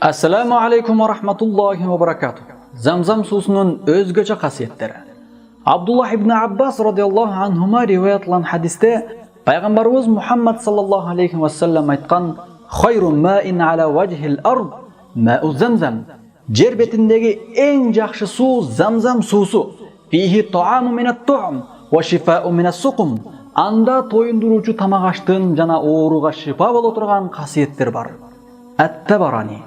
Assalamu alaikum wa rahmatullahi wa barakatuh. Zamzam susunun özgöçe kasiyetleri. Abdullah ibn Abbas radıyallahu anhuma rivayatlан hadiste Peygamberimiz Muhammed sallallahu aleyhi ve sellem aytkan "Hayrun ma'in ala vajhil ard ma'u zamzam." Jer betindegi en жақсы su Zamzam susu. Fihi ta'amu minat tu'm wa shifa'u minas suqum. Анда тоюндуруучу тамак аштын жана ооруга шифа боло турган касиеттер бар. Ат-Табарани.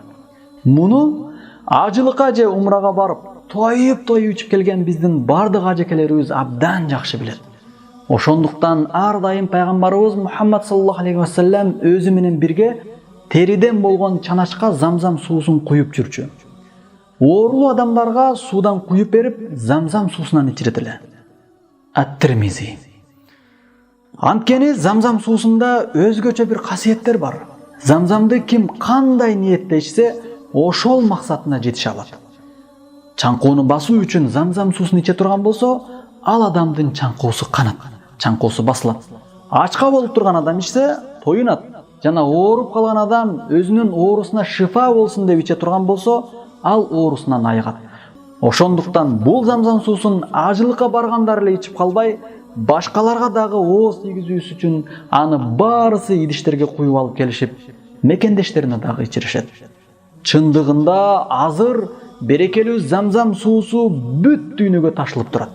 Муну ажылыкка же умрага барып, тоюп ичип келген биздин бардык ажекелерибиз абдан жакшы билет. Ошондуктан ар дайым пайгамбарыбыз Мухаммад саллаллаху алейхи ва саллям өзү менен бирге териден болгон чаначка Замзам суусун куюп жүрчү. Оорулуу адамдарга суудан куюп берип, Замзам суусунан ичирет эле. Ат-Тирмизи. Анткени Замзам суусунда өзгөчө бир касиеттер бар. Замзамды ким кандай ниетте ичсе, ошол максатына жетише алат. Чаңкоону басуу үчүн Замзам суусун иче турган болсо, ал адамдын чаңкоосу канат, чаңкоосу басылат. Ачка болуп турган адам ичсе, тоюнат. Жана ооруп калган адам өзүнүн оорусуна шифа болсун деп иче турган болсо, ал оорусунан айыгат. Ошондуктан бул Замзам суусун ажылыкка баргандар эле ичип калбай, башкаларга дагы ооз тийгизүүсү үчүн аны баарысы идиштерге куюп алып келишип, мекендештерине дагы ичиришет. Чындыгында азыр берекелүү Замзам суусу бүт дүйнөгө ташылып турат.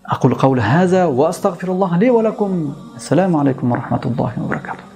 Aqulu qawli hadha wa astaghfirullah li wa lakum. Assalamu alaykum wa rahmatullahi wa barakatuh.